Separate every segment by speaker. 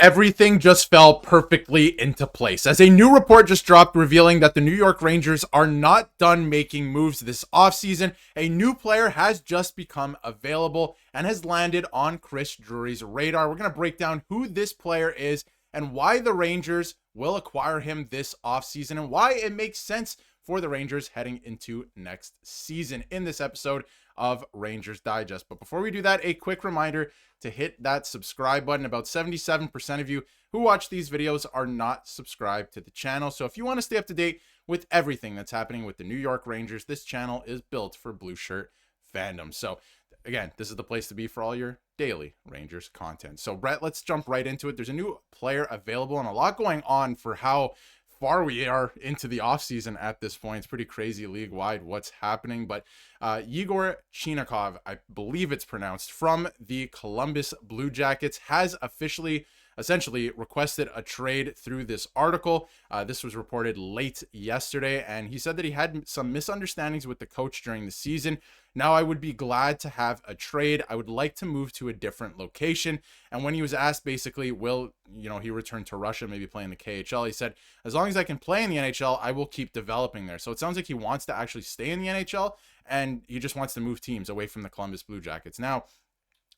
Speaker 1: everything just fell perfectly into place as a new report just dropped revealing that the New York Rangers are not done making moves this offseason. A new player has just become available and has landed on Chris Drury's radar. We're going to break down who this player is and why the Rangers will acquire him this offseason and why it makes sense for the Rangers heading into next season in this episode of Rangers Digest. But before we do that, a quick reminder to hit that subscribe button. About 77% of you who watch these videos are not subscribed to the channel. So if you want to stay up to date with everything that's happening with the New York Rangers, this channel is built for blue shirt fandom. So again, this is the place to be for all your daily Rangers content. So Bret, let's jump right into it. There's a new player available and a lot going on for how far we are into the offseason at this point. It's pretty crazy league-wide what's happening. But Igor Chinakov, I believe it's pronounced, from the Columbus Blue Jackets has officially essentially requested a trade through this article. This was reported late yesterday, and he said that he had some misunderstandings with the coach during the season. Now, I would be glad to have a trade. I would like to move to a different location. And when he was asked basically, will he return to Russia, maybe play in the KHL, he said, as long as I can play in the NHL, I will keep developing there. So it sounds like he wants to actually stay in the NHL, and he just wants to move teams away from the Columbus Blue Jackets. Now,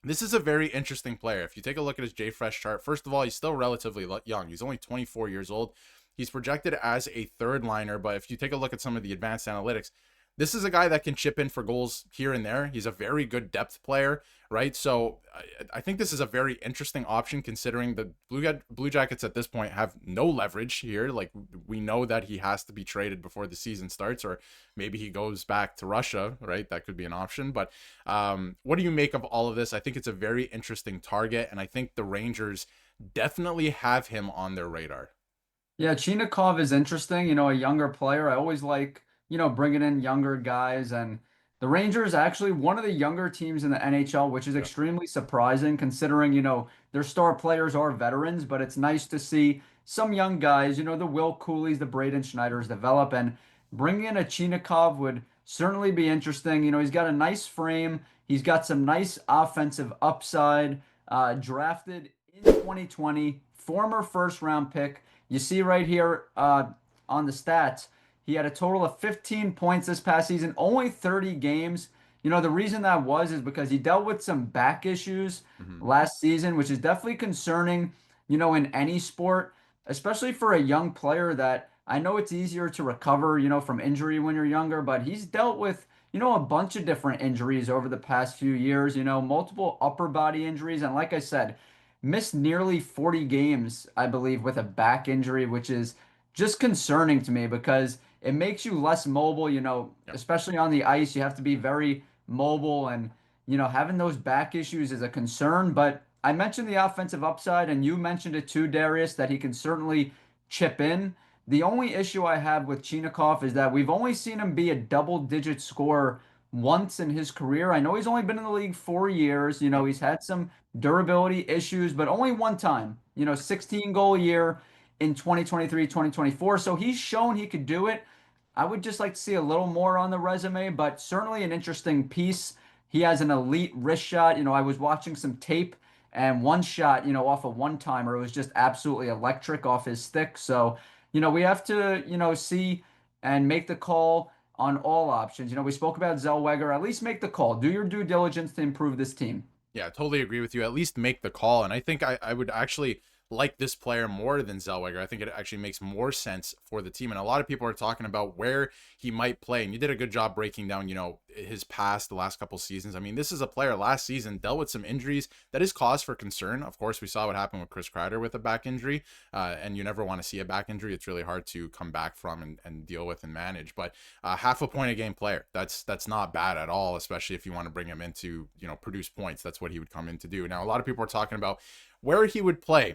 Speaker 1: this is a very interesting player. If you take a look at his JFresh chart, first of all, he's still relatively young. He's only 24 years old. He's projected as a third liner, but if you take a look at some of the advanced analytics, this is a guy that can chip in for goals here and there. He's a very good depth player, right? So I think this is a very interesting option considering the Blue Jackets at this point have no leverage here. Like, we know that he has to be traded before the season starts, or maybe he goes back to Russia, right? That could be an option. But what do you make of all of this? I think it's a very interesting target, and I think the Rangers definitely have him on their radar.
Speaker 2: Yeah, Chinakov is interesting, a younger player. I always like, bringing in younger guys. And the Rangers actually one of the younger teams in the NHL, which is
Speaker 1: Yeah.
Speaker 2: extremely surprising considering, their star players are veterans, but it's nice to see some young guys, the Will Coolies, the Braden Schneiders develop. And bringing in a Chinakov would certainly be interesting. He's got a nice frame. He's got some nice offensive upside, drafted in 2020, former first round pick. You see right here on the stats, he had a total of 15 points this past season, only 30 games. The reason that was is because he dealt with some back issues
Speaker 1: Mhm.
Speaker 2: last season, which is definitely concerning, in any sport, especially for a young player that I know it's easier to recover, from injury when you're younger, but he's dealt with, a bunch of different injuries over the past few years, multiple upper body injuries. And like I said, missed nearly 40 games, I believe, with a back injury, which is just concerning to me because it makes you less mobile,
Speaker 1: Yeah.
Speaker 2: especially on the ice. You have to be very mobile, and, having those back issues is a concern. But I mentioned the offensive upside, and you mentioned it too, Darius, that he can certainly chip in. The only issue I have with Chinakov is that we've only seen him be a double-digit scorer once in his career. I know he's only been in the league 4 years.
Speaker 1: Yep.
Speaker 2: He's had some durability issues, but only one time, 16 goal year in 2023, 2024. So he's shown he could do it. I would just like to see a little more on the resume, but certainly an interesting piece. He has an elite wrist shot. I was watching some tape and one shot, off a one timer, it was just absolutely electric off his stick. So, we have to, see and make the call on all options. We spoke about Zellweger. At least make the call. Do your due diligence to improve this team.
Speaker 1: Yeah, totally agree with you. At least make the call. And I think I would actually like this player more than Zellweger. I think it actually makes more sense for the team. And a lot of people are talking about where he might play. And you did a good job breaking down, his past the last couple seasons. I mean, this is a player last season dealt with some injuries that is cause for concern. Of course, we saw what happened with Chris Kreider with a back injury. And you never want to see a back injury. It's really hard to come back from and deal with and manage. But half a point a game player, that's not bad at all, especially if you want to bring him into, produce points. That's what he would come in to do. Now, a lot of people are talking about where he would play.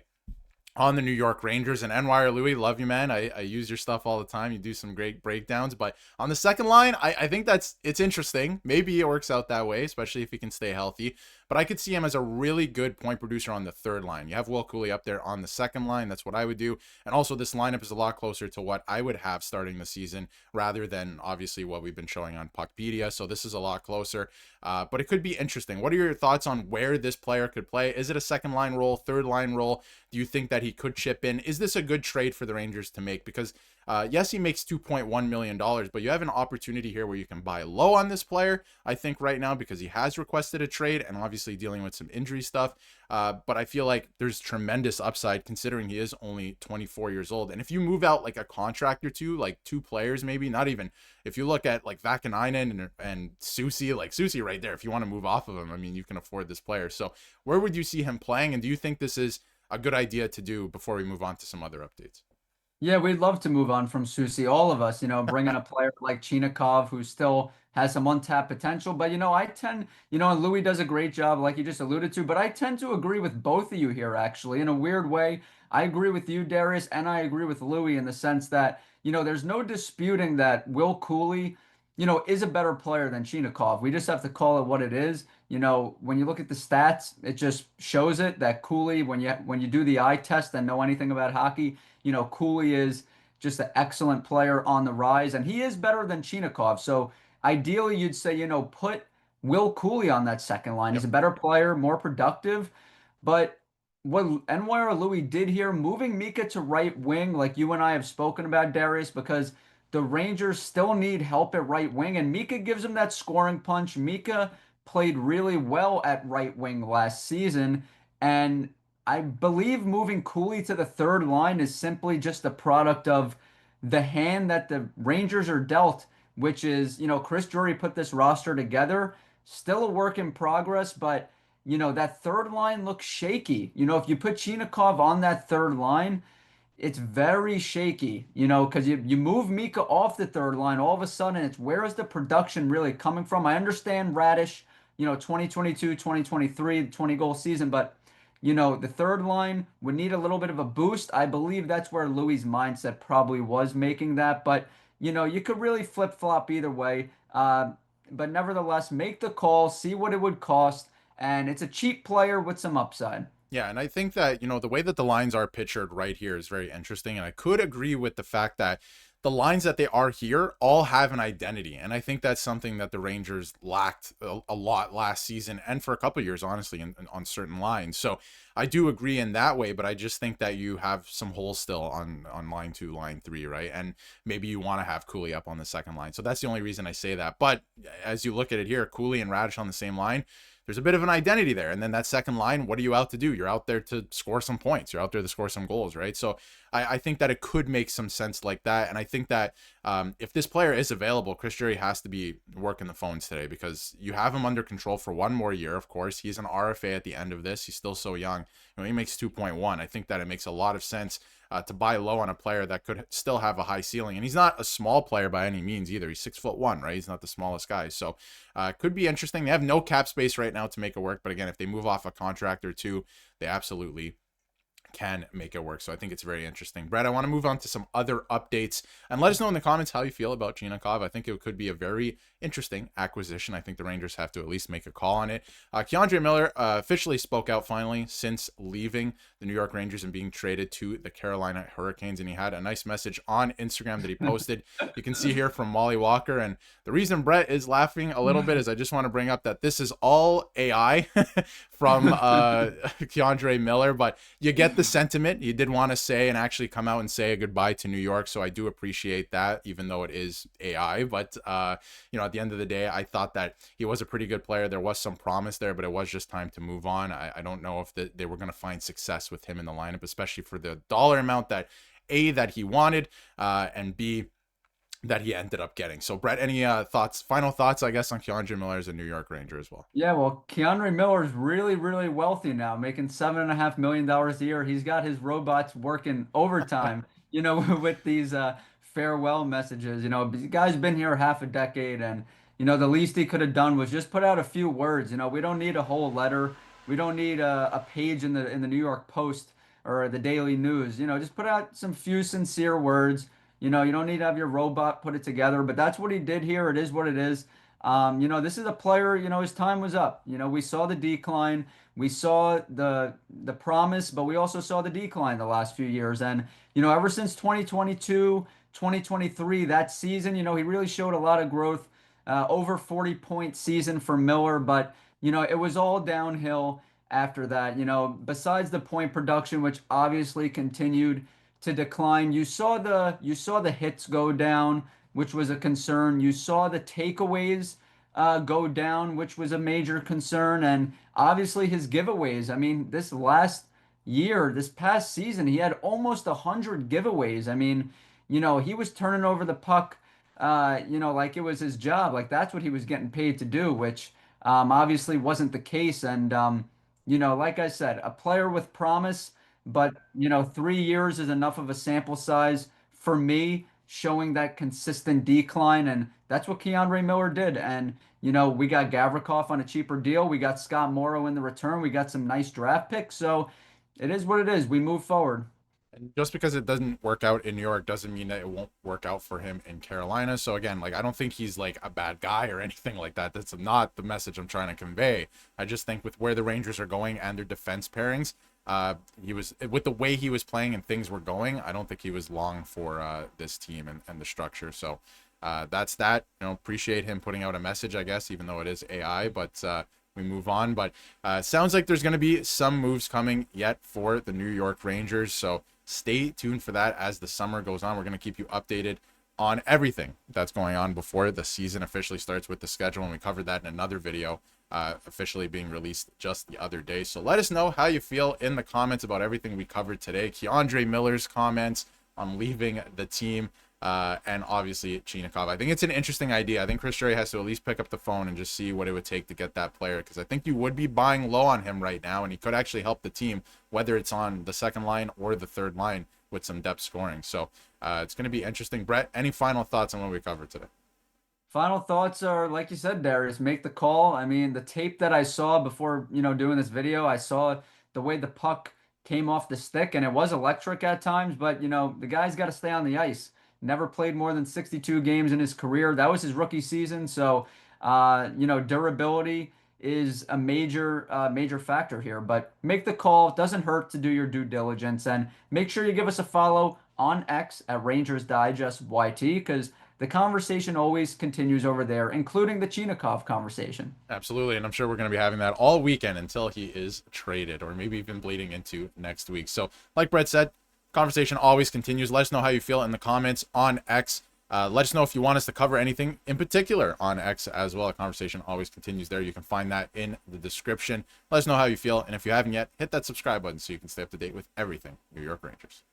Speaker 1: on the New York Rangers. And NY Louis, love you, man. I use your stuff all the time. You do some great breakdowns. But on the second line, I think it's interesting. Maybe it works out that way, especially if he can stay healthy. But I could see him as a really good point producer on the third line. You have Will Cooley up there on the second line. That's what I would do. And also, this lineup is a lot closer to what I would have starting the season rather than obviously what we've been showing on Puckpedia. So this is a lot closer. But it could be interesting. What are your thoughts on where this player could play? Is it a second line role, third line role? Do you think that he could chip in? Is this a good trade for the Rangers to make? Because yes, he makes $2.1 million, but you have an opportunity here where you can buy low on this player, I think, right now, because he has requested a trade and obviously dealing with some injury stuff. But I feel like there's tremendous upside considering he is only 24 years old. And if you move out like a contract or two, like two players, maybe not even, if you look at like Vakanainen and Susie, like Susie right there, if you want to move off of him, I mean, you can afford this player. So where would you see him playing? And do you think this is a good idea to do before we move on to some other updates?
Speaker 2: Yeah, we'd love to move on from Susie, all of us, bring in a player like Chinikov who still has some untapped potential. But, and Louis does a great job, like you just alluded to, but I tend to agree with both of you here, actually, in a weird way. I agree with you, Darius, and I agree with Louis in the sense that, there's no disputing that Will Cooley, is a better player than Chinikov. We just have to call it what it is. When you look at the stats, it just shows it that Cooley, when you do the eye test and know anything about hockey, Cooley is just an excellent player on the rise, and he is better than Chinikov. So ideally, you'd say, put Will Cooley on that second line. He's
Speaker 1: Yep.
Speaker 2: a better player, more productive. But what NYR Louis did here, moving Mika to right wing, like you and I have spoken about, Darius, because the Rangers still need help at right wing, and Mika gives them that scoring punch. Mika played really well at right wing last season, and I believe moving Cooley to the third line is simply just a product of the hand that the Rangers are dealt, which is, Chris Drury put this roster together, still a work in progress, but that third line looks shaky. If you put Chinikov on that third line, it's very shaky, because you move Mika off the third line, all of a sudden it's where is the production really coming from? I understand Radish, 2022, 2023, 20-goal season, but the third line would need a little bit of a boost. I believe that's where Louis' mindset probably was making that, but you could really flip-flop either way. But nevertheless, make the call, see what it would cost, and it's a cheap player with some upside.
Speaker 1: Yeah, and I think that, the way that the lines are pictured right here is very interesting. And I could agree with the fact that the lines that they are here all have an identity. And I think that's something that the Rangers lacked a lot last season and for a couple of years, honestly, on certain lines. So I do agree in that way, but I just think that you have some holes still on line two, line three, right? And maybe you want to have Cooley up on the second line. So that's the only reason I say that. But as you look at it here, Cooley and Radish on the same line, there's a bit of an identity there. And then that second line, what are you out to do? You're out there to score some points. You're out there to score some goals, right? So I think that it could make some sense like that. And I think that if this player is available, Chris Drury has to be working the phones today because you have him under control for one more year, of course. He's an RFA at the end of this. He's still so young. He makes 2.1. I think that it makes a lot of sense to buy low on a player that could still have a high ceiling. And he's not a small player by any means either. He's 6'1", right? He's not the smallest guy. So it could be interesting. They have no cap space right now to make it work. But again, if they move off a contract or two, they absolutely can make it work. So I think it's very interesting. Brett, I want to move on to some other updates and let us know in the comments how you feel about Chinikov. I think it could be a very interesting acquisition. I think the Rangers have to at least make a call on it. Keandre Miller officially spoke out finally since leaving the New York Rangers and being traded to the Carolina Hurricanes. And he had a nice message on Instagram that he posted. You can see here from Molly Walker. And the reason Brett is laughing a little bit is I just want to bring up that this is all AI from Keandre Miller, but you get the sentiment. He did want to say and actually come out and say a goodbye to New York, so I do appreciate that, even though it is AI. But at the end of the day, I thought that he was a pretty good player. There was some promise there, but it was just time to move on. I don't know if they were going to find success with him in the lineup, especially for the dollar amount that that he wanted, and B, that he ended up getting. So, Brett, any final thoughts, I guess, on Keandre Miller as a New York Ranger as well?
Speaker 2: Yeah, well, Keandre Miller is really, really wealthy now, making $7.5 million a year. He's got his robots working overtime, with these farewell messages. The guy's been here half a decade, and the least he could have done was just put out a few words. We don't need a whole letter. We don't need a page in the New York Post. or the Daily News. Just put out some few sincere words. You don't need to have your robot put it together, but that's what he did here. It is what it is. This is a player, his time was up. We saw the decline. We saw the promise, but we also saw the decline the last few years. And, ever since 2022, 2023, that season, he really showed a lot of growth. Over 40-point season for Miller, but, it was all downhill after that. Besides the point production, which obviously continued to decline, you saw the hits go down, which was a concern. You saw the takeaways go down, which was a major concern, and obviously his giveaways. I mean, this past season, he had almost 100 giveaways. I mean, he was turning over the puck, like it was his job. Like that's what he was getting paid to do, which obviously wasn't the case. And like I said, a player with promise, but 3 years is enough of a sample size for me, showing that consistent decline, and that's what Keandre Miller did. And we got Gavrikov on a cheaper deal. We got Scott Morrow in the return. We got some nice draft picks. So it is what it is. We move forward.
Speaker 1: And just because it doesn't work out in New York doesn't mean that it won't work out for him in Carolina. So again, like I don't think he's like a bad guy or anything like that. That's not the message I'm trying to convey. I just think with where the Rangers are going and their defense pairings, he was with the way he was playing and things were going. I don't think he was long for this team and the structure. So that's that. Appreciate him putting out a message, I guess, even though it is AI. But we move on. But sounds like there's going to be some moves coming yet for the New York Rangers. So stay tuned for that as the summer goes on. We're going to keep you updated on everything that's going on before the season officially starts with the schedule. And we covered that in another video officially being released just the other day. So let us know how you feel in the comments about everything we covered today. Keandre Miller's comments on leaving the team, and obviously Chinakhov. I think it's an interesting idea. I think Chris Drury has to at least pick up the phone and just see what it would take to get that player, because I think you would be buying low on him right now, and he could actually help the team, whether it's on the second line or the third line with some depth scoring. So it's going to be interesting. Bret, any final thoughts on what we covered today?
Speaker 2: Final thoughts are, like you said, Darius, make the call. I mean, the tape that I saw before, doing this video, I saw the way the puck came off the stick, and it was electric at times, but, the guy's got to stay on the ice. Never played more than 62 games in his career. That was his rookie season. So, durability is a major factor here, but make the call. It doesn't hurt to do your due diligence, and make sure you give us a follow on X at Rangers Digest YT, because the conversation always continues over there, including the Chinakhov conversation.
Speaker 1: Absolutely, and I'm sure we're going to be having that all weekend until he is traded, or maybe even bleeding into next week. So, like Bret said, conversation always continues. Let us know how you feel in the comments on X. Let us know if you want us to cover anything in particular on X as well. The conversation always continues there. You can find that in the description. Let us know how you feel, and if you haven't yet, hit that subscribe button so you can stay up to date with everything New York Rangers.